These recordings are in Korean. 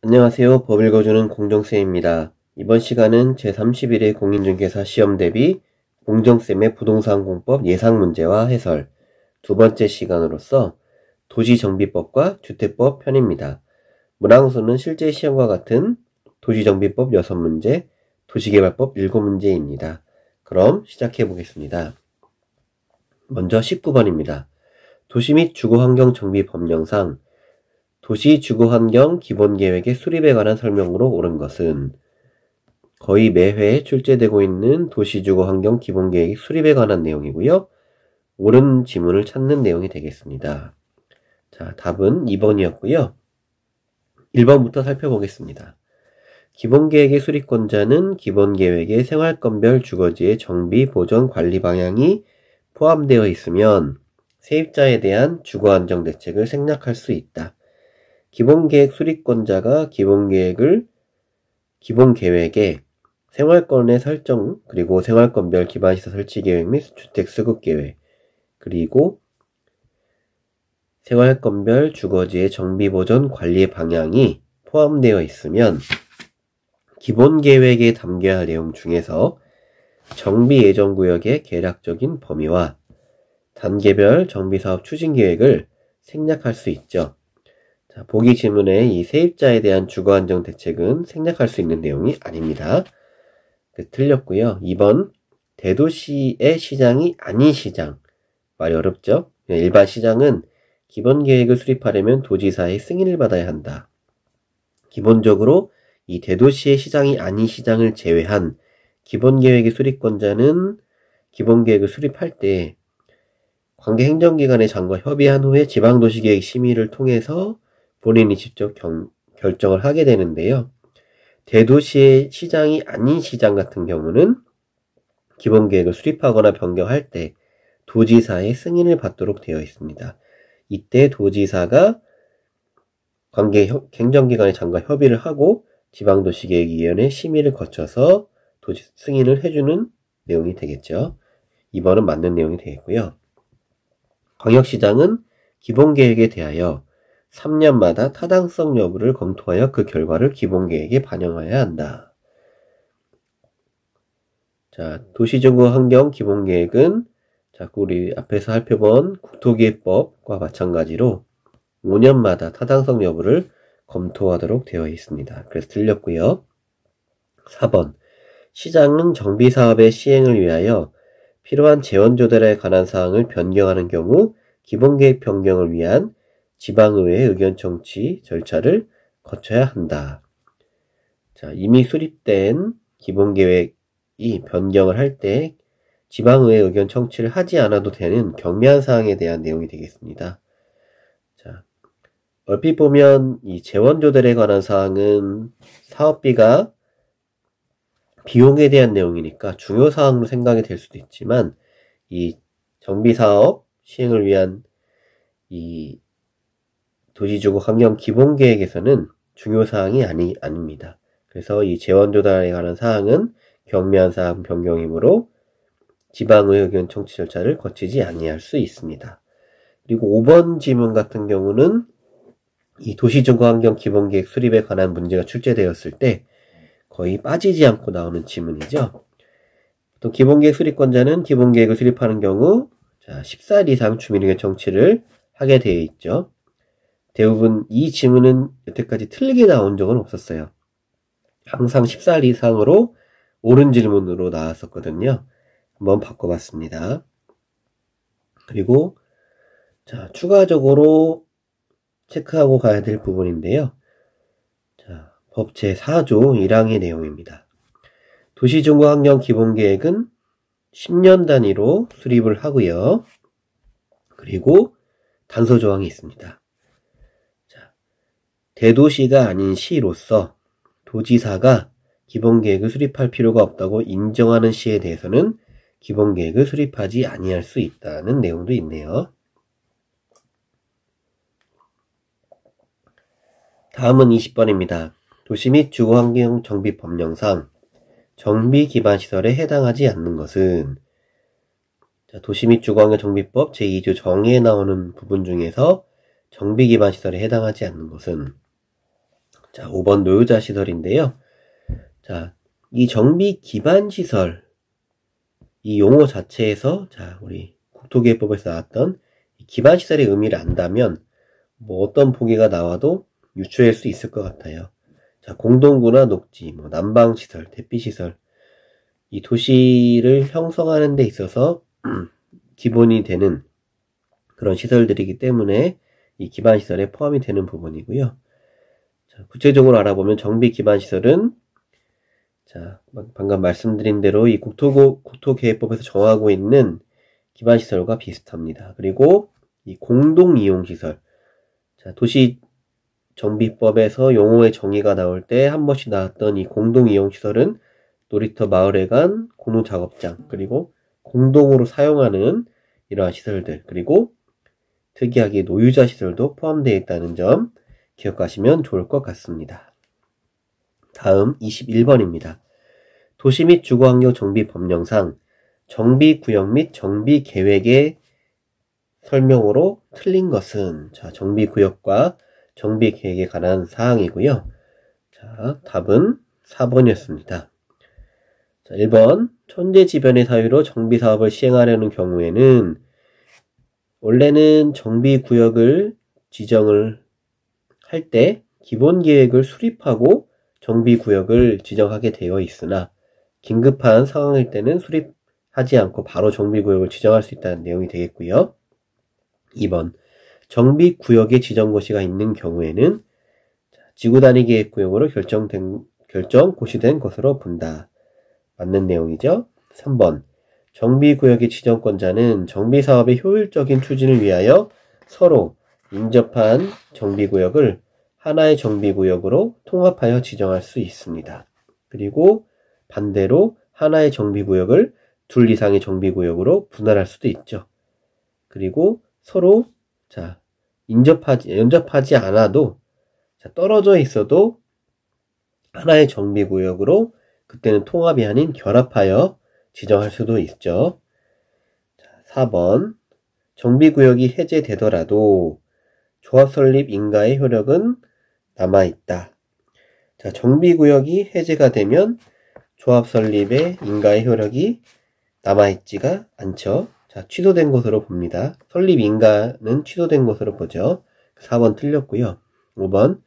안녕하세요. 법 읽어주는 공정쌤입니다. 이번 시간은 제31회 공인중개사 시험 대비 공정쌤의 부동산 공법 예상 문제와 해설 두 번째 시간으로서 도시정비법과 주택법 편입니다. 문항수는 실제 시험과 같은 도시정비법 6문제, 도시개발법 7문제입니다. 그럼 시작해 보겠습니다. 먼저 19번입니다. 도시 및 주거환경정비 법령상 도시 주거환경 기본계획의 수립에 관한 설명으로 옳은 것은 거의 매회 출제되고 있는 도시주거환경 기본계획 수립에 관한 내용이고요. 옳은 지문을 찾는 내용이 되겠습니다. 자, 답은 2번이었고요. 1번부터 살펴보겠습니다. 기본계획의 수립권자는 기본계획의 생활권별 주거지의 정비, 보존, 관리 방향이 포함되어 있으면 세입자에 대한 주거안정 대책을 생략할 수 있다. 기본계획 수립권자가 기본계획에 생활권의 설정, 그리고 생활권별 기반시설 설치계획 및 주택수급계획, 그리고 생활권별 주거지의 정비보존 관리 방향이 포함되어 있으면 기본계획에 담겨야 할 내용 중에서 정비예정구역의 개략적인 범위와 단계별 정비사업 추진계획을 생략할 수 있죠. 자, 보기 지문에 이 세입자에 대한 주거안정 대책은 생략할 수 있는 내용이 아닙니다. 틀렸고요. 2번 대도시의 시장이 아닌 시장. 말이 어렵죠? 일반 시장은 기본계획을 수립하려면 도지사의 승인을 받아야 한다. 기본적으로 이 대도시의 시장이 아닌 시장을 제외한 기본계획의 수립권자는 기본계획을 수립할 때 관계 행정기관의 장과 협의한 후에 지방도시계획 심의를 통해서 본인이 직접 결정을 하게 되는데요. 대도시의 시장이 아닌 시장 같은 경우는 기본계획을 수립하거나 변경할 때 도지사의 승인을 받도록 되어 있습니다. 이때 도지사가 관계 행정기관의 장과 협의를 하고 지방도시계획위원회 심의를 거쳐서 승인을 해주는 내용이 되겠죠. 2번은 맞는 내용이 되겠고요. 광역시장은 기본계획에 대하여 3년마다 타당성 여부를 검토하여 그 결과를 기본계획에 반영해야 한다. 자, 도시주거환경 기본계획은 자꾸 우리 앞에서 살펴본 국토기획법과 마찬가지로 5년마다 타당성 여부를 검토하도록 되어 있습니다. 그래서 틀렸고요. 4번 시장은 정비사업의 시행을 위하여 필요한 재원조달에 관한 사항을 변경하는 경우 기본계획 변경을 위한 지방의회 의견 청취 절차를 거쳐야 한다. 자, 이미 수립된 기본계획이 변경을 할 때 지방의회 의견 청취를 하지 않아도 되는 경미한 사항에 대한 내용이 되겠습니다. 자, 얼핏 보면 이 재원조달에 관한 사항은 사업비가 비용에 대한 내용이니까 중요 사항으로 생각이 될 수도 있지만 이 정비사업 시행을 위한 이 도시주거환경 기본계획에서는 중요사항이 아닙니다. 그래서 이 재원조달에 관한 사항은 경미한 사항 변경이므로 지방의 의견 청취 절차를 거치지 아니할 수 있습니다. 그리고 5번 지문 같은 경우는 이 도시주거환경 기본계획 수립에 관한 문제가 출제되었을 때 거의 빠지지 않고 나오는 지문이죠. 또 기본계획 수립권자는 기본계획을 수립하는 경우 10살 이상 주민의견 청취를 하게 되어 있죠. 대부분 이 지문은 여태까지 틀리게 나온 적은 없었어요. 항상 10살 이상으로 옳은 질문으로 나왔었거든요. 한번 바꿔봤습니다. 그리고 자, 추가적으로 체크하고 가야 될 부분인데요. 자, 법 제4조 1항의 내용입니다. 도시주거환경 기본계획은 10년 단위로 수립을 하고요. 그리고 단서조항이 있습니다. 대도시가 아닌 시로서 도지사가 기본계획을 수립할 필요가 없다고 인정하는 시에 대해서는 기본계획을 수립하지 아니할 수 있다는 내용도 있네요. 다음은 20번입니다. 도시 및 주거환경 정비 법령상 정비 기반 시설에 해당하지 않는 것은 도시 및 주거환경 정비법 제2조 정의에 나오는 부분 중에서 정비 기반 시설에 해당하지 않는 것은 자, 5번 노유자 시설인데요. 자, 이 정비 기반 시설, 이 용어 자체에서, 자, 우리 국토기획법에서 나왔던 기반 시설의 의미를 안다면, 뭐 어떤 보기가 나와도 유추할 수 있을 것 같아요. 자, 공동구나 녹지, 뭐 난방시설, 대피시설, 이 도시를 형성하는 데 있어서 기본이 되는 그런 시설들이기 때문에 이 기반시설에 포함이 되는 부분이고요. 자, 구체적으로 알아보면 정비 기반시설은, 자, 방금 말씀드린 대로 이 국토계획법에서 정하고 있는 기반시설과 비슷합니다. 그리고 이 공동이용시설, 자, 도시정비법에서 용어의 정의가 나올 때 한 번씩 나왔던 이 공동이용시설은 놀이터, 마을회관, 공동작업장, 그리고 공동으로 사용하는 이러한 시설들, 그리고 특이하게 노유자 시설도 포함되어 있다는 점 기억하시면 좋을 것 같습니다. 다음 21번입니다. 도시 및 주거환경 정비 법령상 정비구역 및 정비계획의 설명으로 틀린 것은, 자, 정비구역과 정비계획에 관한 사항이고요. 자, 답은 4번이었습니다. 자, 1번 천재지변의 사유로 정비사업을 시행하려는 경우에는 원래는 정비구역을 지정을 할 때 기본계획을 수립하고 정비구역을 지정하게 되어 있으나 긴급한 상황일 때는 수립하지 않고 바로 정비구역을 지정할 수 있다는 내용이 되겠고요. 2번 정비구역에 지정고시가 있는 경우에는 지구단위 계획구역으로 고시된 것으로 본다. 맞는 내용이죠. 3번 정비구역의 지정권자는 정비사업의 효율적인 추진을 위하여 서로 인접한 정비구역을 하나의 정비구역으로 통합하여 지정할 수 있습니다. 그리고 반대로 하나의 정비구역을 둘 이상의 정비구역으로 분할할 수도 있죠. 그리고 서로, 자, 연접하지 않아도, 자, 떨어져 있어도 하나의 정비구역으로 그때는 통합이 아닌 결합하여 지정할 수도 있죠. 자, 4번 정비구역이 해제되더라도 조합 설립 인가의 효력은 남아있다. 자, 정비구역이 해제가 되면 조합 설립의 인가의 효력이 남아있지가 않죠. 자, 취소된 것으로 봅니다. 설립 인가는 취소된 것으로 보죠. 4번 틀렸고요. 5번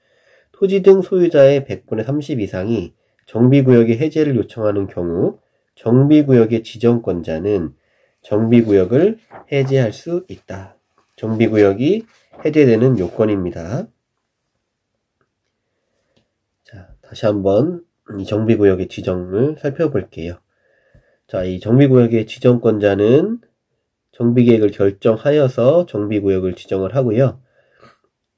토지 등 소유자의 100분의 30 이상이 정비구역의 해제를 요청하는 경우 정비구역의 지정권자는 정비구역을 해제할 수 있다. 정비구역이 해제되는 요건입니다. 자, 다시 한번 이 정비구역의 지정을 살펴볼게요. 자, 이 정비구역의 지정권자는 정비계획을 결정하여서 정비구역을 지정을 하고요.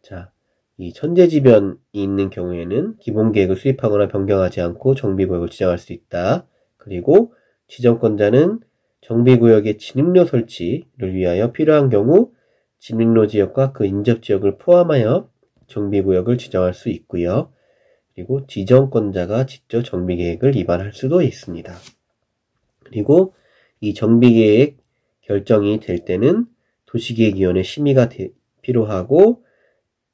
자, 이 천재지변이 있는 경우에는 기본계획을 수립하거나 변경하지 않고 정비구역을 지정할 수 있다. 그리고 지정권자는 정비구역의 진입로 설치를 위하여 필요한 경우 진입로 지역과 그 인접지역을 포함하여 정비구역을 지정할 수 있고요. 그리고 지정권자가 직접 정비계획을 위반할 수도 있습니다. 그리고 이 정비계획 결정이 될 때는 도시계획위원회 심의가 필요하고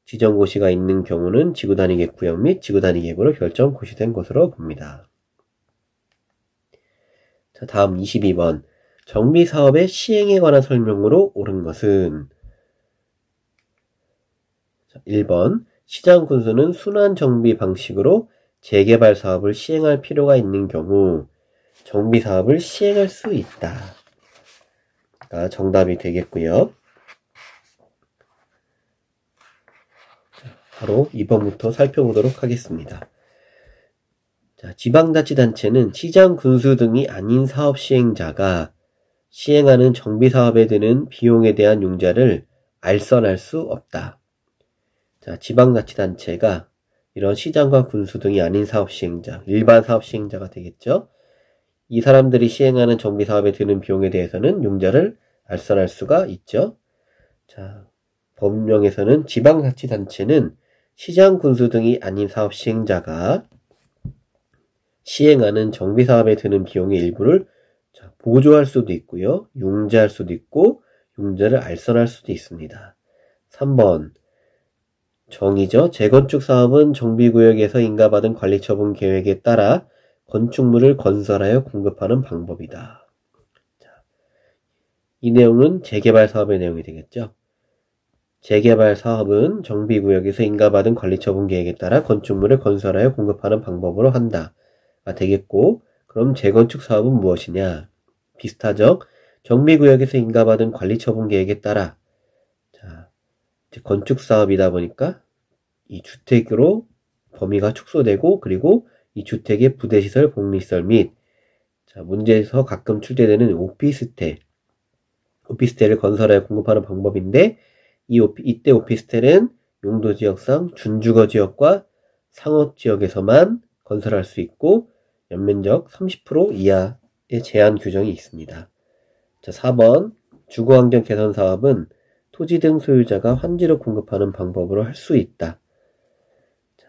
지정고시가 있는 경우는 지구단위 계획구역 및 지구단위 계획으로 고시된 것으로 봅니다. 자, 다음 22번 정비사업의 시행에 관한 설명으로 옳은 것은, 자, 1번 시장 군수는 순환 정비 방식으로 재개발 사업을 시행할 필요가 있는 경우 정비사업을 시행할 수 있다. 가 정답이 되겠고요. 바로 2번부터 살펴보도록 하겠습니다. 자, 지방자치단체는 시장 군수 등이 아닌 사업 시행자가 시행하는 정비사업에 드는 비용에 대한 융자를 알선할 수 없다. 자, 지방자치단체가 이런 시장과 군수 등이 아닌 사업 시행자, 일반 사업 시행자가 되겠죠. 이 사람들이 시행하는 정비사업에 드는 비용에 대해서는 융자를 알선할 수가 있죠. 자, 법령에서는 지방자치단체는 시장, 군수 등이 아닌 사업 시행자가 시행하는 정비사업에 드는 비용의 일부를 보조할 수도 있고요. 융자할 수도 있고 융자를 알선할 수도 있습니다. 3번 정의죠. 재건축 사업은 정비구역에서 인가받은 관리처분 계획에 따라 건축물을 건설하여 공급하는 방법이다. 자, 이 내용은 재개발 사업의 내용이 되겠죠. 재개발 사업은 정비구역에서 인가받은 관리처분 계획에 따라 건축물을 건설하여 공급하는 방법으로 한다가 되겠고, 그럼 재건축 사업은 무엇이냐? 비슷하죠? 정비구역에서 인가받은 관리처분 계획에 따라, 자, 건축 사업이다 보니까 이 주택으로 범위가 축소되고, 그리고 이 주택의 부대시설, 복리시설 및, 자, 문제에서 가끔 출제되는 오피스텔을 건설하여 공급하는 방법인데, 이때 오피스텔은 용도지역상 준주거 지역과 상업지역에서만 건설할 수 있고, 연면적 30% 이하의 제한 규정이 있습니다. 자, 4번 주거환경 개선 사업은 토지 등 소유자가 환지로 공급하는 방법으로 할 수 있다. 자,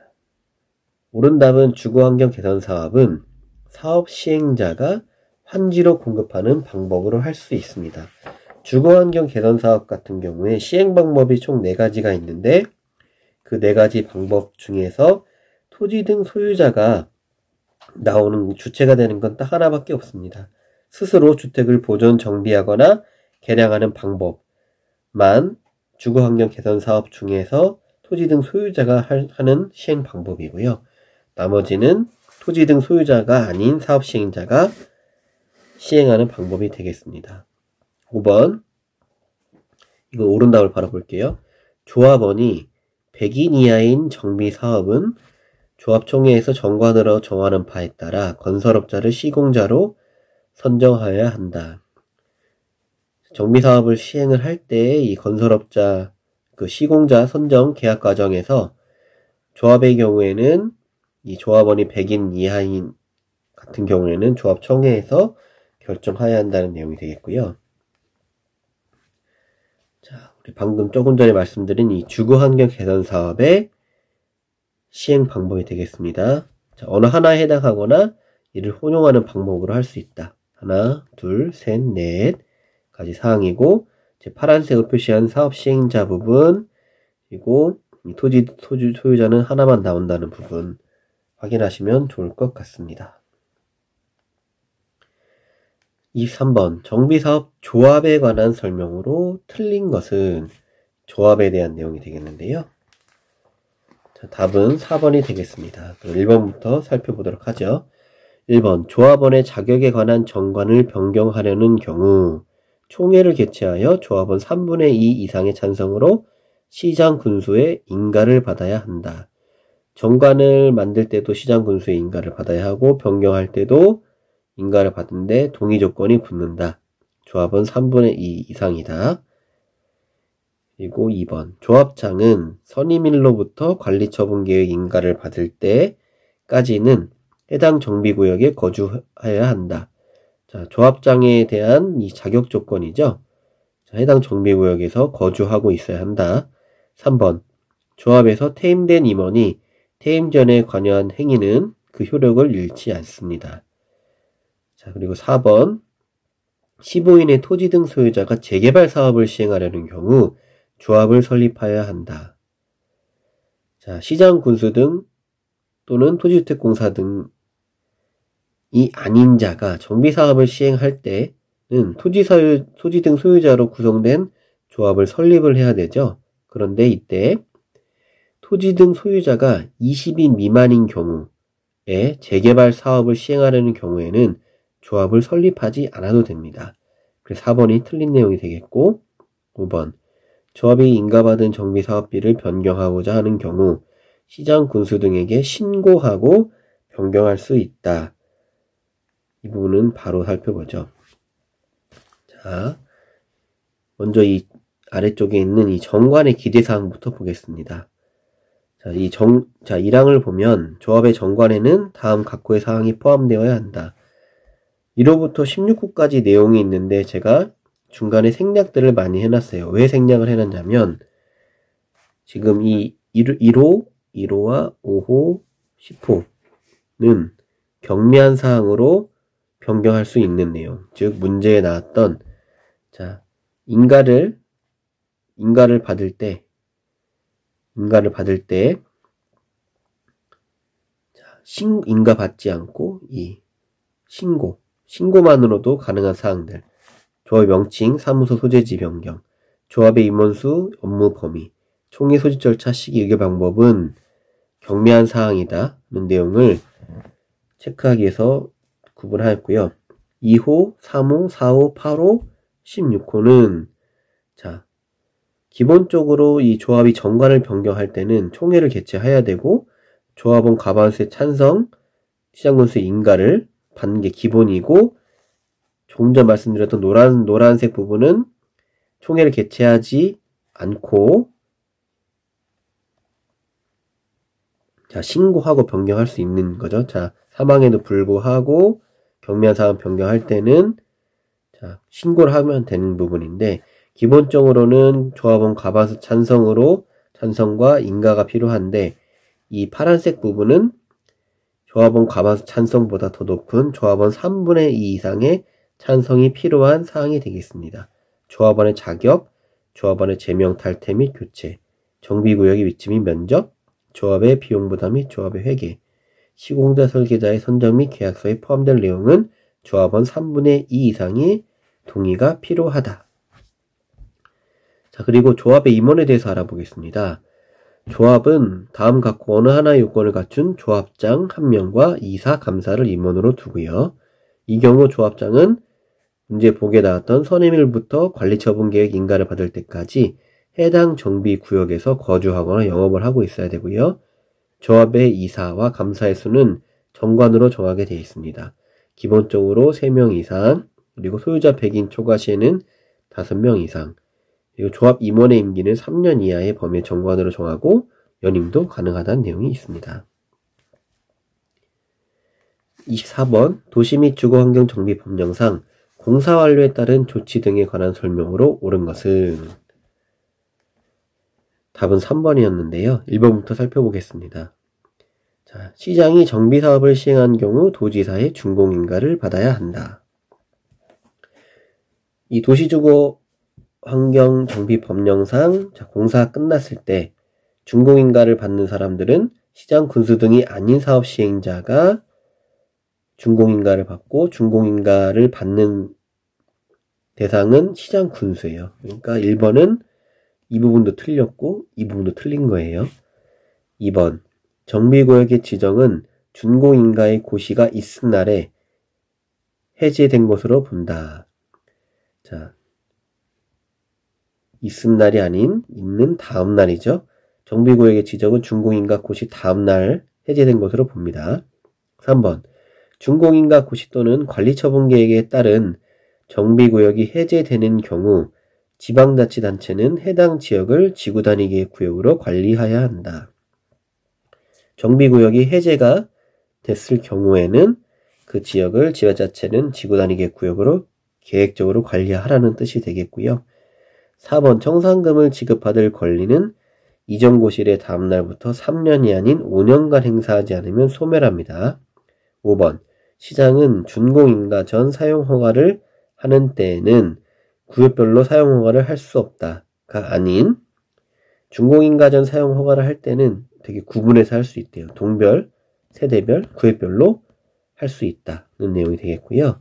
옳은 답은 주거환경 개선 사업은 사업 시행자가 환지로 공급하는 방법으로 할 수 있습니다. 주거환경 개선 사업 같은 경우에 시행 방법이 총 4가지가 있는데, 그 4가지 방법 중에서 토지 등 소유자가 나오는 주체가 되는 건 딱 하나밖에 없습니다. 스스로 주택을 보존 정비하거나 개량하는 방법만 주거환경 개선 사업 중에서 토지 등 소유자가 하는 시행 방법이고요. 나머지는 토지 등 소유자가 아닌 사업 시행자가 시행하는 방법이 되겠습니다. 5번, 이거 옳은 답을 바라볼게요. 조합원이 100인 이하인 정비 사업은 조합총회에서 정관으로 정하는 바에 따라 건설업자를 시공자로 선정하여야 한다. 정비 사업을 시행을 할 때 이 건설업자 시공자 선정 계약 과정에서 조합의 경우에는 이 조합원이 100인 이하인 같은 경우에는 조합총회에서 결정하여야 한다는 내용이 되겠고요. 자, 우리 방금 조금 전에 말씀드린 이 주거환경 개선 사업의 시행 방법이 되겠습니다. 자, 어느 하나에 해당하거나 이를 혼용하는 방법으로 할 수 있다. 하나, 둘, 셋, 넷 가지 사항이고, 파란색으로 표시한 사업 시행자 부분, 그리고 토지 소유자는 하나만 나온다는 부분 확인하시면 좋을 것 같습니다. 23번 정비사업 조합에 관한 설명으로 틀린 것은 조합에 대한 내용이 되겠는데요. 자, 답은 4번이 되겠습니다. 그럼 1번부터 살펴보도록 하죠. 1번 조합원의 자격에 관한 정관을 변경하려는 경우 총회를 개최하여 조합원 3분의 2 이상의 찬성으로 시장 군수의 인가를 받아야 한다. 정관을 만들 때도 시장 군수의 인가를 받아야 하고 변경할 때도 인가를 받는데 동의 조건이 붙는다. 조합은 3분의 2 이상이다. 그리고 2번 조합장은 선임인로부터 관리처분계획 인가를 받을 때까지는 해당 정비구역에 거주해야 한다. 자, 조합장에 대한 이 자격 조건이죠. 자, 해당 정비구역에서 거주하고 있어야 한다. 3번 조합에서 퇴임된 임원이 퇴임 전에 관여한 행위는 그 효력을 잃지 않습니다. 자, 그리고 4번 15인의 토지 등 소유자가 재개발 사업을 시행하려는 경우 조합을 설립하여야 한다. 자, 시장 군수 등 또는 토지주택공사 등이 아닌 자가 정비사업을 시행할 때는 토지 등 소유자로 구성된 조합을 설립을 해야 되죠. 그런데 이때 토지 등 소유자가 20인 미만인 경우에 재개발 사업을 시행하려는 경우에는 조합을 설립하지 않아도 됩니다. 그래서 4번이 틀린 내용이 되겠고, 5번 조합이 인가받은 정비사업비를 변경하고자 하는 경우 시장 군수 등에게 신고하고 변경할 수 있다. 이 부분은 바로 살펴보죠. 자, 먼저 이 아래쪽에 있는 이 정관의 기재사항부터 보겠습니다. 자, 1항을 보면 조합의 정관에는 다음 각호의 사항이 포함되어야 한다. 1호부터 16호까지 내용이 있는데 제가 중간에 생략들을 많이 해놨어요. 왜 생략을 해놨냐면 지금 이 1호, 1호와 5호, 10호는 경미한 사항으로 변경할 수 있는 내용, 즉 문제에 나왔던 자 인가를 받을 때 인가를 받을 때 인가 받지 않고 이 신고만으로도 가능한 사항들, 조합의 명칭, 사무소 소재지 변경, 조합의 임원수, 업무 범위, 총회 소집 절차, 시기, 의결 방법은 경미한 사항이다는 내용을 체크하기 위해서 구분하였고요. 2호, 3호, 4호, 8호, 16호는 기본적으로 이 조합이 정관을 변경할 때는 총회를 개최해야 되고 조합원 과반수의 찬성, 시장군수의 인가를 받는 게 기본이고, 조금 전 말씀드렸던 노란색 부분은 총회를 개최하지 않고 신고하고 변경할 수 있는 거죠. 사망에도 불구하고 경미한 사항 변경할 때는 신고를 하면 되는 부분인데, 기본적으로는 조합원 과반수 찬성과 인가가 필요한데, 이 파란색 부분은 조합원 과반수 찬성보다 더 높은 조합원 3분의 2 이상의 찬성이 필요한 사항이 되겠습니다. 조합원의 자격, 조합원의 제명 탈퇴 및 교체, 정비구역의 위치 및 면적, 조합의 비용 부담 및 조합의 회계, 시공자 설계자의 선정 및 계약서에 포함될 내용은 조합원 3분의 2 이상의 동의가 필요하다. 그리고 조합의 임원에 대해서 알아보겠습니다. 조합은 다음 각호 어느 하나의 요건을 갖춘 조합장 1명과 이사, 감사를 임원으로 두고요. 이 경우 조합장은 문제 보기에 나왔던 선임일부터 관리처분계획 인가를 받을 때까지 해당 정비구역에서 거주하거나 영업을 하고 있어야 되고요. 조합의 이사와 감사의 수는 정관으로 정하게 되어 있습니다. 기본적으로 3명 이상, 그리고 소유자 100인 초과 시에는 5명 이상, 그리고 조합 임원의 임기는 3년 이하의 범위 정관으로 정하고 연임도 가능하다는 내용이 있습니다. 24번 도시 및 주거환경 정비 법령상 공사 완료에 따른 조치 등에 관한 설명으로 옳은 것은? 답은 3번이었는데요. 1번부터 살펴보겠습니다. 시장이 정비사업을 시행한 경우 도지사의 준공인가를 받아야 한다. 이 도시주거 환경 정비 법령상 공사가 끝났을 때 준공인가를 받는 사람들은 시장 군수 등이 아닌 사업 시행자가 준공인가를 받고, 준공인가를 받는 대상은 시장 군수예요. 그러니까 1번은 이 부분도 틀렸고 이 부분도 틀린 거예요. 2번 정비구역의 지정은 준공인가의 고시가 있은 날에 해제된 것으로 본다. 있은 날이 아닌 있는 다음 날이죠. 정비구역의 지정은 준공인가 고시 다음 날 해제된 것으로 봅니다. 3번 준공인가 고시 또는 관리처분계획에 따른 정비구역이 해제되는 경우 지방자치단체는 해당 지역을 지구단위계획 구역으로 관리해야 한다. 정비구역이 해제가 됐을 경우에는 그 지역을 지방자치는 지구단위계획 구역으로 계획적으로 관리하라는 뜻이 되겠고요. 4번 청산금을 지급받을 권리는 이전고실의 다음날부터 3년이 아닌 5년간 행사하지 않으면 소멸합니다. 5번 시장은 준공인가 전 사용허가를 하는 때에는 구역별로 사용허가를 할 수 없다가 아닌 준공인가 전 사용허가를 할 때는 되게 구분해서 할 수 있대요. 동별, 세대별, 구역별로 할 수 있다는 내용이 되겠고요.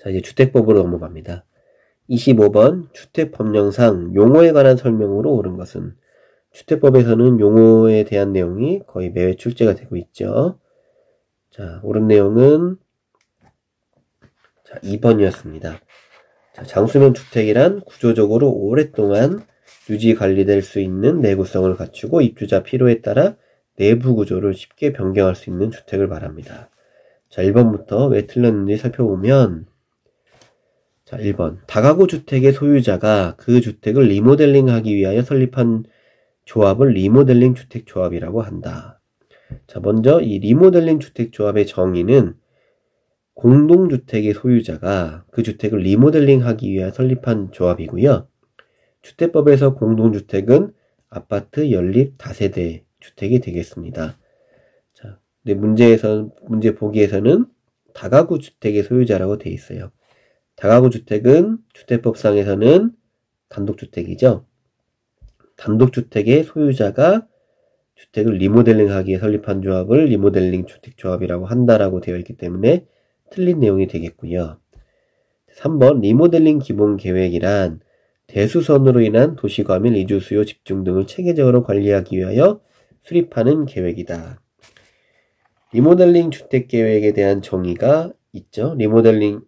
이제 주택법으로 넘어갑니다. 25번 주택법령상 용어에 관한 설명으로 옳은 것은? 주택법에서는 용어에 대한 내용이 거의 매회 출제가 되고 있죠. 옳은 내용은 2번이었습니다. 장수면 주택이란 구조적으로 오랫동안 유지 관리될 수 있는 내구성을 갖추고 입주자 필요에 따라 내부 구조를 쉽게 변경할 수 있는 주택을 말합니다. 1번부터 왜 틀렸는지 살펴보면 1번 다가구 주택의 소유자가 그 주택을 리모델링하기 위하여 설립한 조합을 리모델링 주택조합이라고 한다. 먼저 이 리모델링 주택조합의 정의는 공동주택의 소유자가 그 주택을 리모델링하기 위해 설립한 조합이고요. 주택법에서 공동주택은 아파트, 연립, 다세대 주택이 되겠습니다. 근데 문제 보기에서는 다가구 주택의 소유자라고 되어 있어요. 다가구 주택은 주택법상에서는 단독주택이죠. 단독주택의 소유자가 주택을 리모델링하기 위해 설립한 조합을 리모델링 주택조합이라고 한다라고 되어 있기 때문에 틀린 내용이 되겠고요. 3번 리모델링 기본계획이란 대수선으로 인한 도시과밀, 이주수요, 집중 등을 체계적으로 관리하기 위하여 수립하는 계획이다. 리모델링 주택계획에 대한 정의가 있죠. 리모델링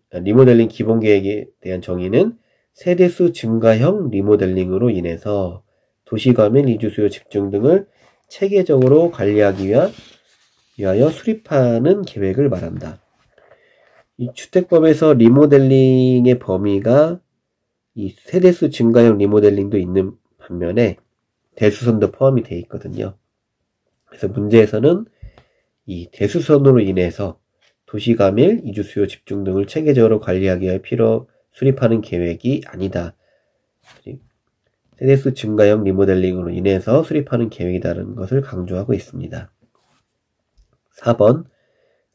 기본계획에 대한 정의는 세대수 증가형 리모델링으로 인해서 도시과밀, 이주수요, 집중 등을 체계적으로 관리하기 위하여 수립하는 계획을 말한다. 이 주택법에서 리모델링의 범위가 이 세대수 증가형 리모델링도 있는 반면에 대수선도 포함이 되어 있거든요. 그래서 문제에서는 이 대수선으로 인해서 도시과밀, 이주수요, 집중 등을 체계적으로 관리하기 위해 수립하는 계획이 아니다. 세대수 증가형 리모델링으로 인해서 수립하는 계획이라는 것을 강조하고 있습니다. 4번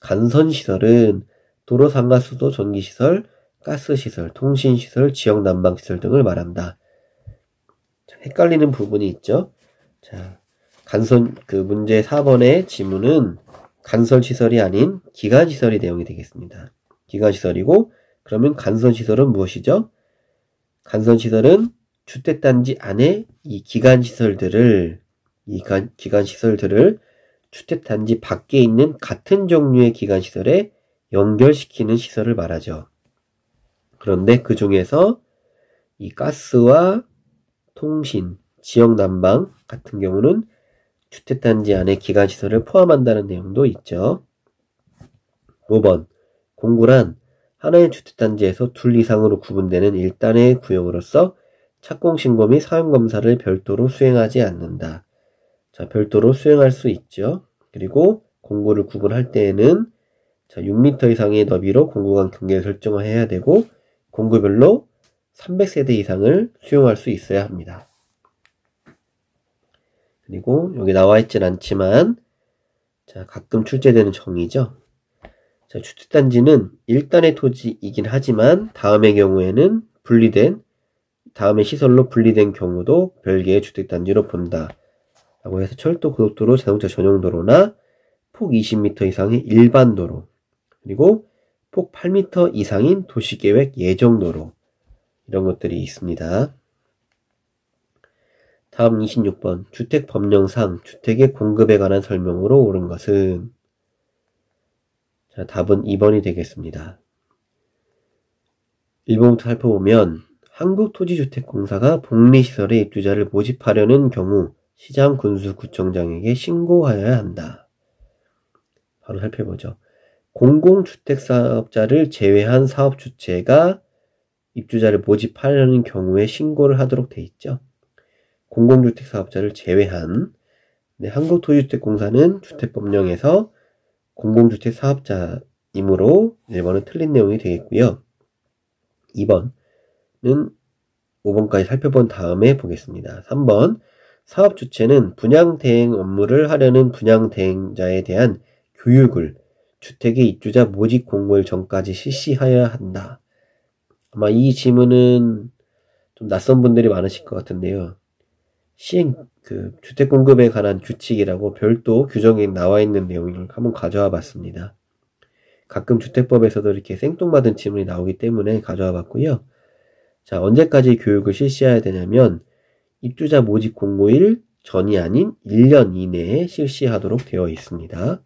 간선시설은 도로 상가수도, 전기시설, 가스시설, 통신시설, 지역난방시설 등을 말한다. 헷갈리는 부분이 있죠. 자, 문제 4번의 지문은 간설시설이 아닌 기간시설이 내용이 되겠습니다. 기간시설이고, 그러면 간선시설은 무엇이죠? 간선시설은 주택단지 안에 이 기간시설들을 주택단지 밖에 있는 같은 종류의 기간시설에 연결시키는 시설을 말하죠. 그런데 그 중에서 이 가스와 통신, 지역난방 같은 경우는 주택단지 안에 기간시설을 포함한다는 내용도 있죠. 5번 공구란 하나의 주택단지에서 둘 이상으로 구분되는 일단의 구역으로서 착공신고 및 사용검사를 별도로 수행하지 않는다. 자, 별도로 수행할 수 있죠. 그리고 공구를 구분할 때에는 6m 이상의 너비로 공구 간 경계를 설정해야 되고 공구별로 300세대 이상을 수용할 수 있어야 합니다. 그리고 여기 나와 있진 않지만 가끔 출제되는 정의죠. 주택단지는 일단의 토지이긴 하지만 다음의 경우에는 다음의 시설로 분리된 경우도 별개의 주택단지로 본다. 라고 해서 철도, 고속도로, 자동차 전용도로나 폭 20m 이상의 일반도로, 그리고 폭 8m 이상인 도시계획 예정도로, 이런 것들이 있습니다. 다음 26번 주택법령상 주택의 공급에 관한 설명으로 옳은 것은, 자, 답은 2번이 되겠습니다. 1번부터 살펴보면 한국토지주택공사가 복리시설의 입주자를 모집하려는 경우 시장, 군수, 구청장에게 신고하여야 한다. 바로 살펴보죠. 공공주택사업자를 제외한 사업주체가 입주자를 모집하려는 경우에 신고를 하도록 돼 있죠. 공공주택사업자를 제외한, 한국토지주택공사는 주택법령에서 공공주택사업자이므로 1번은 틀린 내용이 되겠고요. 2번은 5번까지 살펴본 다음에 보겠습니다. 3번 사업주체는 분양대행 업무를 하려는 분양대행자에 대한 교육을 주택의 입주자 모집 공고일 전까지 실시하여야 한다. 아마 이 질문은 좀 낯선 분들이 많으실 것 같은데요. 주택 공급에 관한 규칙이라고 별도 규정이 나와 있는 내용을 한번 가져와 봤습니다. 가끔 주택법에서도 이렇게 생뚱맞은 질문이 나오기 때문에 가져와 봤고요. 자, 언제까지 교육을 실시해야 되냐면 입주자 모집 공고일 전이 아닌 1년 이내에 실시하도록 되어 있습니다.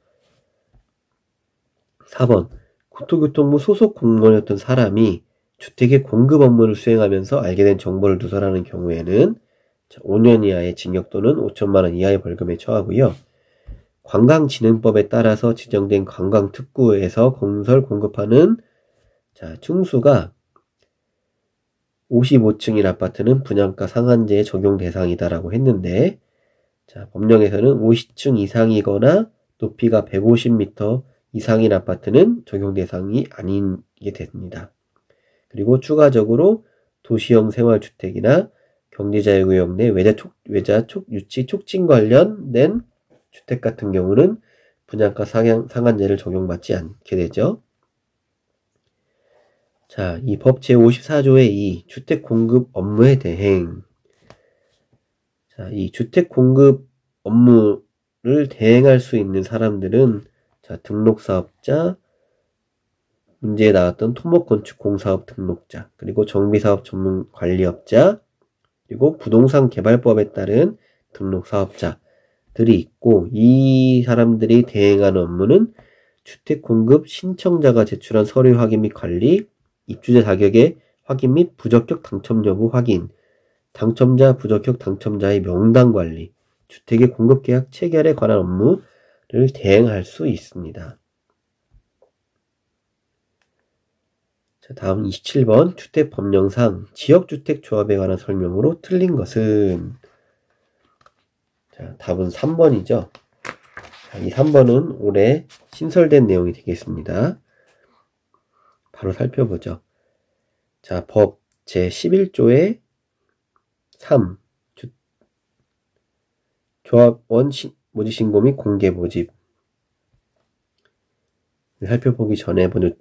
4번 국토교통부 소속 공무원이었던 사람이 주택의 공급 업무를 수행하면서 알게 된 정보를 누설하는 경우에는 5년 이하의 징역 또는 5천만 원 이하의 벌금에 처하고요. 관광진흥법에 따라서 지정된 관광특구에서 건설 공급하는 층수가 55층인 아파트는 분양가 상한제의 적용 대상이다라고 했는데, 법령에서는 50층 이상이거나 높이가 150m 이상인 아파트는 적용 대상이 아니게 됩니다. 그리고 추가적으로 도시형 생활주택이나 경제자유구역 내 외자 유치 촉진 관련된 주택 같은 경우는 분양가 상한제를 적용받지 않게 되죠. 자, 이 법 제54조의 2 주택 공급 업무의 대행. 자, 이 주택 공급 업무를 대행할 수 있는 사람들은 자, 등록사업자, 문제에 나왔던 토목건축공사업 등록자, 그리고 정비사업 전문관리업자, 그리고 부동산 개발법에 따른 등록사업자들이 있고, 이 사람들이 대행하는 업무는 주택공급 신청자가 제출한 서류 확인 및 관리, 입주자 자격의 확인 및 부적격 당첨 여부 확인, 당첨자, 부적격 당첨자의 명단 관리, 주택의 공급계약 체결에 관한 업무를 대행할 수 있습니다. 자, 다음 27번 주택법령상 지역주택조합에 관한 설명으로 틀린 것은? 자, 답은 3번이죠. 자, 이 3번은 올해 신설된 내용이 되겠습니다. 바로 살펴보죠. 자, 법 제11조의 3 조합원 모집신고 및 공개 모집 살펴보기 전에 먼저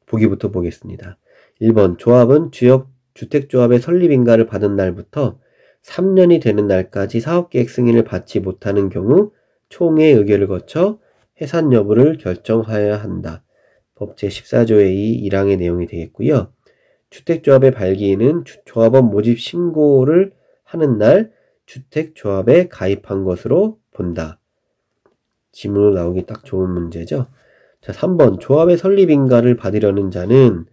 보기부터 보겠습니다. 1번 조합은 주택조합의 설립인가를 받은 날부터 3년이 되는 날까지 사업계획 승인을 받지 못하는 경우 총회 의결을 거쳐 해산 여부를 결정하여야 한다. 법 제14조의 2 1항의 내용이 되겠고요. 주택조합의 발기인은 조합원 모집 신고를 하는 날 주택조합에 가입한 것으로 본다. 지문으로 나오기 딱 좋은 문제죠. 자, 3번 조합의 설립인가를 받으려는 자는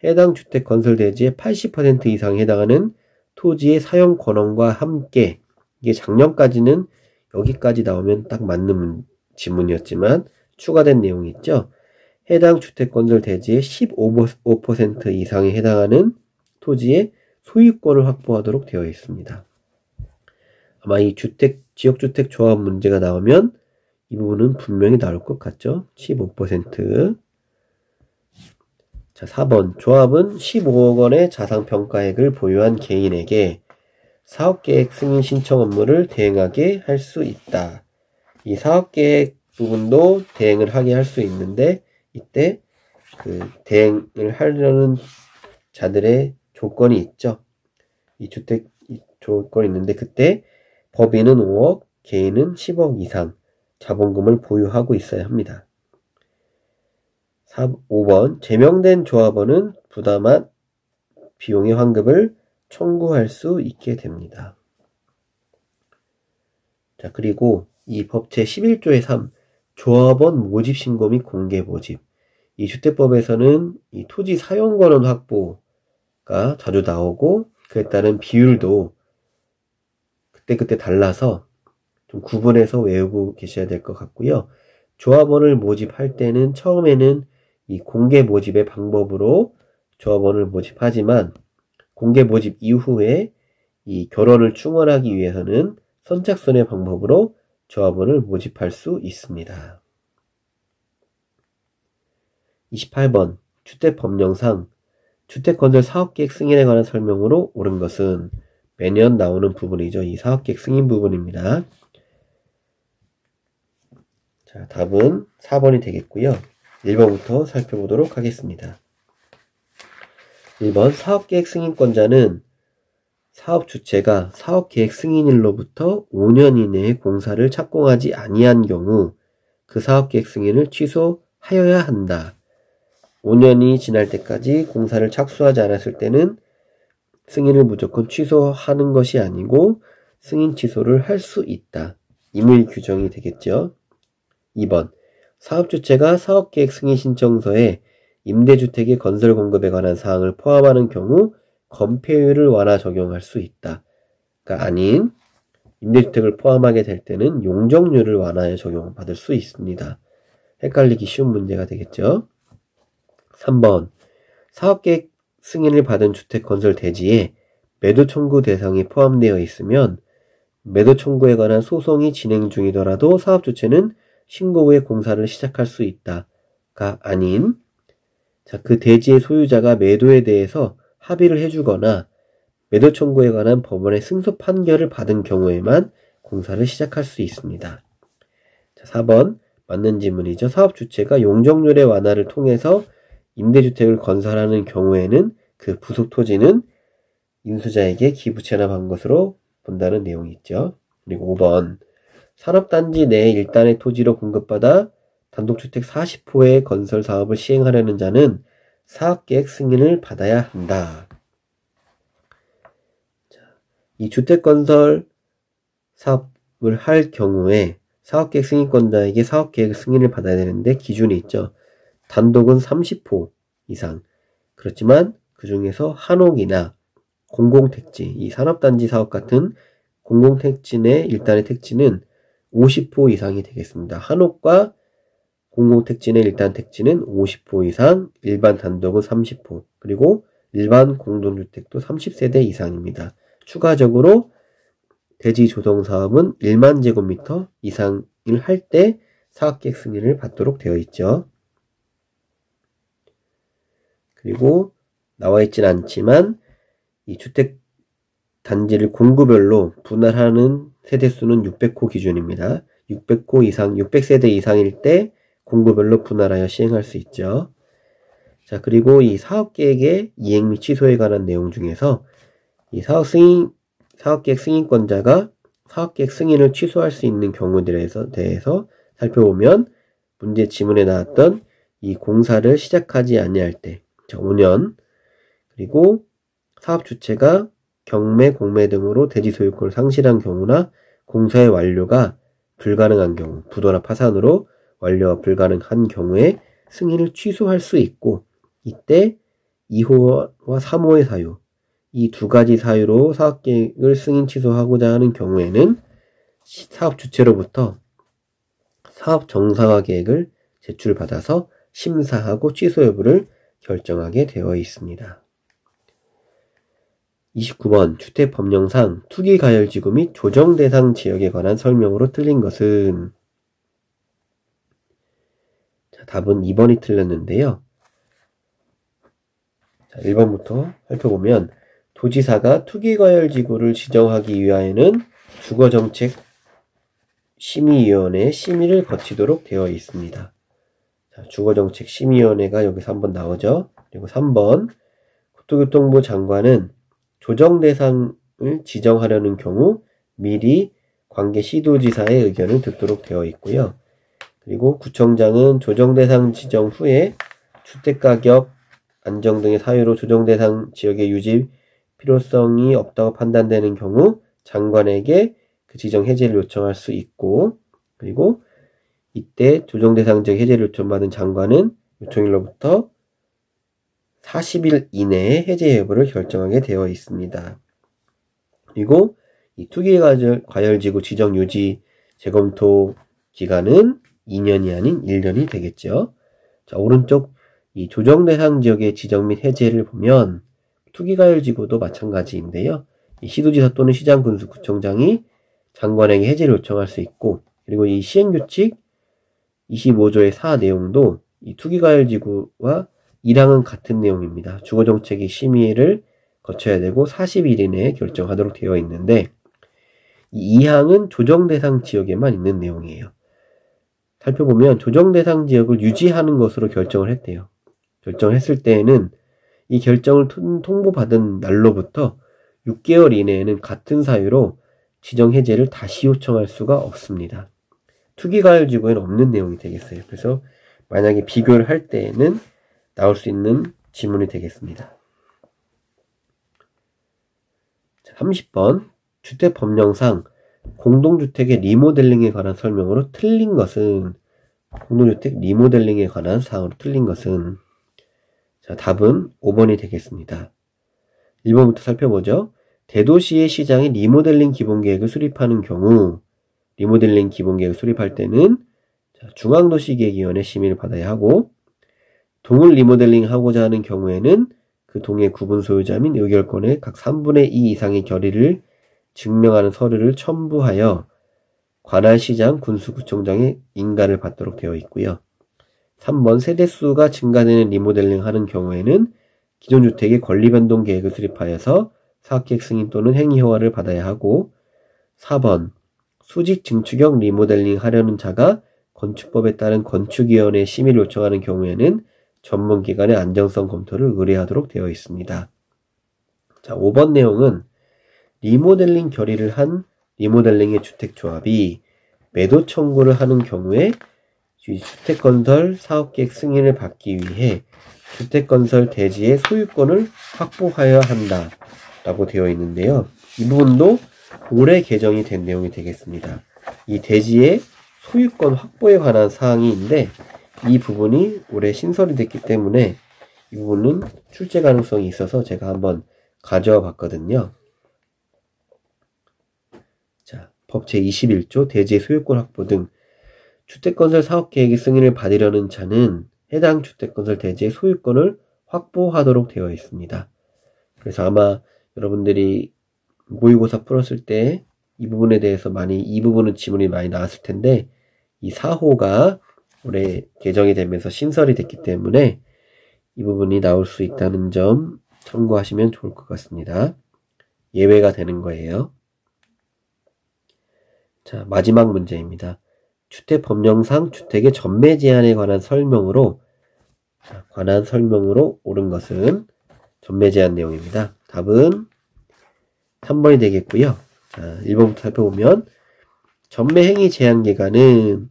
해당 주택 건설 대지의 80% 이상에 해당하는 토지의 사용 권한과 함께, 이게 작년까지는 여기까지 나오면 딱 맞는 지문이었지만 추가된 내용이 있죠. 해당 주택 건설 대지의 15% 이상에 해당하는 토지의 소유권을 확보하도록 되어 있습니다. 아마 이 지역주택 조합 문제가 나오면 이 부분은 분명히 나올 것 같죠. 15%. 자, 4번 조합은 15억 원의 자산평가액을 보유한 개인에게 사업계획 승인 신청 업무를 대행하게 할 수 있다. 이 사업계획 부분도 대행을 하게 할 수 있는데, 이때 그 대행을 하려는 자들의 조건이 있죠. 이 주택 조건이 있는데, 그때 법인은 5억, 개인은 10억 이상 자본금을 보유하고 있어야 합니다. 5번 제명된 조합원은 부담한 비용의 환급을 청구할 수 있게 됩니다. 자, 그리고 이 법 제11조의 3 조합원 모집 신고 및 공개 모집. 이 주택법에서는 이 토지 사용권은 확보가 자주 나오고, 그에 따른 비율도 그때 달라서 좀 구분해서 외우고 계셔야 될 것 같고요. 조합원을 모집할 때는 처음에는 이 공개 모집의 방법으로 조합원을 모집하지만, 공개 모집 이후에 이 결혼을 충원하기 위해서는 선착순의 방법으로 조합원을 모집할 수 있습니다. 28번 주택법령상 주택건설 사업계획 승인에 관한 설명으로 옳은 것은? 매년 나오는 부분이죠. 이 사업계획 승인 부분입니다. 자, 답은 4번이 되겠고요. 1번부터 살펴보도록 하겠습니다. 1번 사업계획 승인권자는 사업 주체가 사업계획 승인일로부터 5년 이내에 공사를 착공하지 아니한 경우 그 사업계획 승인을 취소하여야 한다. 5년이 지날 때까지 공사를 착수하지 않았을 때는 승인을 무조건 취소하는 것이 아니고 승인 취소를 할 수 있다. 임의 규정이 되겠죠. 2번 사업주체가 사업계획 승인 신청서에 임대주택의 건설 공급에 관한 사항을 포함하는 경우 건폐율을 완화 적용할 수 있다. 가 아닌 임대주택을 포함하게 될 때는 용적률을 완화해 적용받을 수 있습니다. 헷갈리기 쉬운 문제가 되겠죠. 3번 사업계획 승인을 받은 주택 건설 대지에 매도 청구 대상이 포함되어 있으면 매도 청구에 관한 소송이 진행 중이더라도 사업 주체는 신고 후에 공사를 시작할 수 있다가 아닌, 자, 그 대지의 소유자가 매도에 대해서 합의를 해주거나 매도 청구에 관한 법원의 승소 판결을 받은 경우에만 공사를 시작할 수 있습니다. 자, 4번 맞는 지문이죠. 사업 주체가 용적률의 완화를 통해서 임대주택을 건설하는 경우에는 그 부속 토지는 인수자에게 기부 체납한 것으로 본다는 내용이 있죠. 그리고 5번 산업단지 내 일단의 토지로 공급받아 단독주택 40호의 건설 사업을 시행하려는 자는 사업계획 승인을 받아야 한다. 이 주택건설 사업을 할 경우에 사업계획 승인권자에게 사업계획 승인을 받아야 되는데 기준이 있죠. 단독은 30호 이상. 그렇지만 그 중에서 한옥이나 공공택지, 이 산업단지 사업 같은 공공택지 내 일단의 택지는 50호 이상이 되겠습니다. 한옥과 공공택지 내 일단 택지는 50호 이상, 일반 단독은 30호, 그리고 일반 공동주택도 30세대 이상입니다. 추가적으로 대지 조성 사업은 1만 제곱미터 이상을 할 때 사업계획 승인을 받도록 되어 있죠. 그리고 나와 있진 않지만 이 주택 단지를 공구별로 분할하는 세대수는 600호 기준입니다. 600호 이상, 600세대 이상일 때 공구별로 분할하여 시행할 수 있죠. 자, 그리고 이 사업계획의 이행 및 취소에 관한 내용 중에서 이 사업계획 승인권자가 사업계획 승인을 취소할 수 있는 경우들에 대해서 살펴보면 문제 지문에 나왔던 이 공사를 시작하지 아니할 때, 5년, 그리고 사업 주체가 경매, 공매 등으로 대지 소유권을 상실한 경우나 공사의 완료가 불가능한 경우, 부도나 파산으로 완료가 불가능한 경우에 승인을 취소할 수 있고, 이때 2호와 3호의 사유, 이 두 가지 사유로 사업계획을 승인 취소하고자 하는 경우에는 사업 주체로부터 사업 정상화 계획을 제출받아서 심사하고 취소 여부를 결정하게 되어 있습니다. 29번 주택법령상 투기가열지구 및 조정대상 지역에 관한 설명으로 틀린 것은? 자, 답은 2번이 틀렸는데요. 자, 1번부터 살펴보면 도지사가 투기과열지구를 지정하기 위하여는 주거정책심의위원회의 심의를 거치도록 되어 있습니다. 자, 주거정책심의위원회가 여기서 한번 나오죠. 그리고 3번 국토교통부 장관은 조정대상을 지정하려는 경우 미리 관계 시도지사의 의견을 듣도록 되어 있고요. 그리고 구청장은 조정대상 지정 후에 주택가격 안정 등의 사유로 조정대상 지역의 유지 필요성이 없다고 판단되는 경우 장관에게 그 지정 해제를 요청할 수 있고, 그리고 이때 조정대상 지역 해제를 요청받은 장관은 요청일로부터 40일 이내에 해제 여부를 결정하게 되어 있습니다. 그리고 이 투기과열지구 지정 유지 재검토 기간은 2년이 아닌 1년이 되겠죠. 자, 오른쪽 이 조정대상 지역의 지정 및 해제를 보면 투기과열지구도 마찬가지인데요. 이 시도지사 또는 시장군수구청장이 장관에게 해제를 요청할 수 있고, 그리고 이 시행규칙 25조의 4 내용도 이 투기과열지구와 1항은 같은 내용입니다. 주거정책의 심의를 거쳐야 되고 40일 이내에 결정하도록 되어 있는데, 이 2항은 조정대상 지역에만 있는 내용이에요. 살펴보면 조정대상 지역을 유지하는 것으로 결정을 했대요. 결정했을 때에는 이 결정을 통보받은 날로부터 6개월 이내에는 같은 사유로 지정 해제를 다시 요청할 수가 없습니다. 투기과열지구에는 없는 내용이 되겠어요. 그래서 만약에 비교를 할 때에는 나올 수 있는 지문이 되겠습니다. 30번 주택법령상 공동주택의 리모델링에 관한 설명으로 틀린 것은? 공동주택 리모델링에 관한 사항으로 틀린 것은? 자, 답은 5번이 되겠습니다. 1번부터 살펴보죠. 대도시의 시장이 리모델링 기본계획을 수립하는 경우, 리모델링 기본계획을 수립할 때는 중앙도시계획위원회 심의를 받아야 하고, 동을 리모델링 하고자 하는 경우에는 그 동의 구분 소유자 및 의결권의 각 3분의 2 이상의 결의를 증명하는 서류를 첨부하여 관할 시장 군수구청장의 인가를 받도록 되어 있고요. 3번 세대수가 증가되는 리모델링 하는 경우에는 기존 주택의 권리변동 계획을 수립하여서 사업계획 승인 또는 행위 허가를 받아야 하고, 4번 수직 증축형 리모델링 하려는 자가 건축법에 따른 건축위원회의 심의를 요청하는 경우에는 전문기관의 안정성 검토를 의뢰하도록 되어 있습니다. 자, 5번 내용은 리모델링 결의를 한 리모델링의 주택조합이 매도 청구를 하는 경우에 주택건설 사업계획 승인을 받기 위해 주택건설 대지의 소유권을 확보하여야 한다 라고 되어 있는데요. 이 부분도 올해 개정이 된 내용이 되겠습니다. 이 대지의 소유권 확보에 관한 사항인데 이 부분이 올해 신설이 됐기 때문에 이 부분은 출제 가능성이 있어서 제가 한번 가져와 봤거든요. 자, 법 제21조 대지의 소유권 확보 등 주택건설 사업계획의 승인을 받으려는 자는 해당 주택건설 대지의 소유권을 확보하도록 되어 있습니다. 그래서 아마 여러분들이 모의고사 풀었을 때 이 부분에 대해서 이 부분은 지문이 많이 나왔을 텐데 이 4호가 올해 개정이 되면서 신설이 됐기 때문에 이 부분이 나올 수 있다는 점 참고하시면 좋을 것 같습니다. 예외가 되는 거예요. 자, 마지막 문제입니다. 주택법령상 주택의 전매 제한에 관한 설명으로 옳은 것은 전매 제한 내용입니다. 답은 3번이 되겠고요. 자, 1번부터 살펴보면 전매 행위 제한 기간은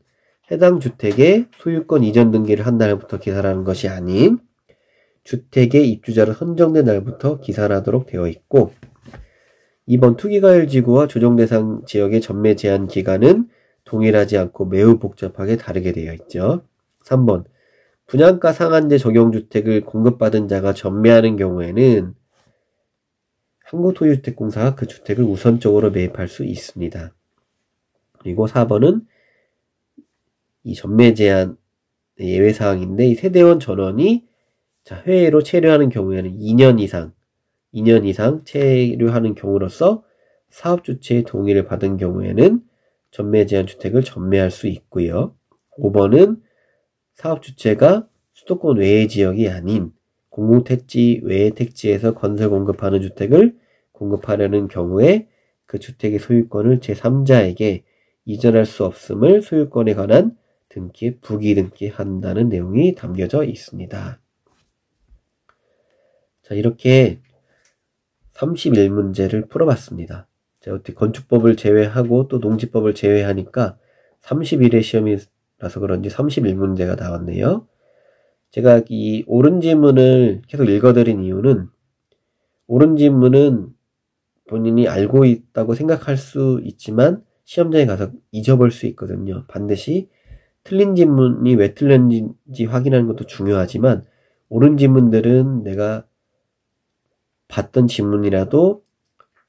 해당 주택의 소유권 이전 등기를 한 날부터 기산하는 것이 아닌 주택의 입주자로 선정된 날부터 기산하도록 되어 있고 2번 투기과열지구와 조정대상 지역의 전매 제한 기간은 동일하지 않고 매우 복잡하게 다르게 되어 있죠. 3번 분양가 상한제 적용주택을 공급받은 자가 전매하는 경우에는 한국토지주택공사가 그 주택을 우선적으로 매입할 수 있습니다. 그리고 4번은 이 전매 제한 예외사항인데 이 세대원 전원이 회외로 체류하는 경우에는 2년 이상 체류하는 경우로서 사업주체의 동의를 받은 경우에는 전매 제한 주택을 전매할 수 있고요. 5번은 사업주체가 수도권 외의 지역이 아닌 공공택지 외의 택지에서 건설 공급하는 주택을 공급하려는 경우에 그 주택의 소유권을 제3자에게 이전할 수 없음을 소유권에 관한 등기에 부기등기한다는 내용이 담겨져 있습니다. 자, 이렇게 31문제를 풀어봤습니다. 제가 어떻게 건축법을 제외하고 또 농지법을 제외하니까 31회 시험이라서 그런지 31문제가 나왔네요. 제가 이 옳은 지문을 계속 읽어드린 이유는 옳은 지문은 본인이 알고 있다고 생각할 수 있지만 시험장에 가서 잊어볼 수 있거든요. 반드시 틀린 지문이 왜 틀렸는지 확인하는 것도 중요하지만 옳은 지문들은 내가 봤던 지문이라도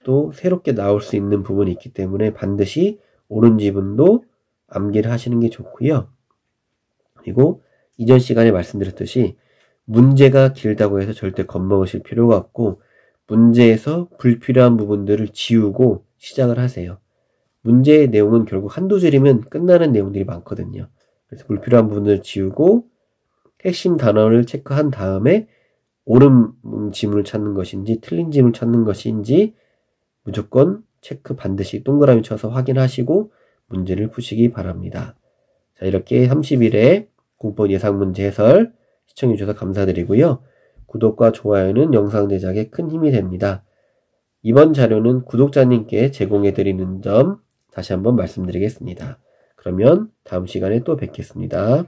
또 새롭게 나올 수 있는 부분이 있기 때문에 반드시 옳은 지문도 암기를 하시는 게 좋고요. 그리고 이전 시간에 말씀드렸듯이 문제가 길다고 해서 절대 겁먹으실 필요가 없고 문제에서 불필요한 부분들을 지우고 시작을 하세요. 문제의 내용은 결국 한두 줄이면 끝나는 내용들이 많거든요. 그래서 불필요한 부분을 지우고 핵심 단어를 체크한 다음에 옳은 지문을 찾는 것인지 틀린 지문을 찾는 것인지 무조건 체크 반드시 동그라미 쳐서 확인하시고 문제를 푸시기 바랍니다. 자, 이렇게 30일에 공법 예상문제 해설 시청해주셔서 감사드리고요. 구독과 좋아요는 영상 제작에 큰 힘이 됩니다. 이번 자료는 구독자님께 제공해드리는 점 다시 한번 말씀드리겠습니다. 그러면 다음 시간에 또 뵙겠습니다.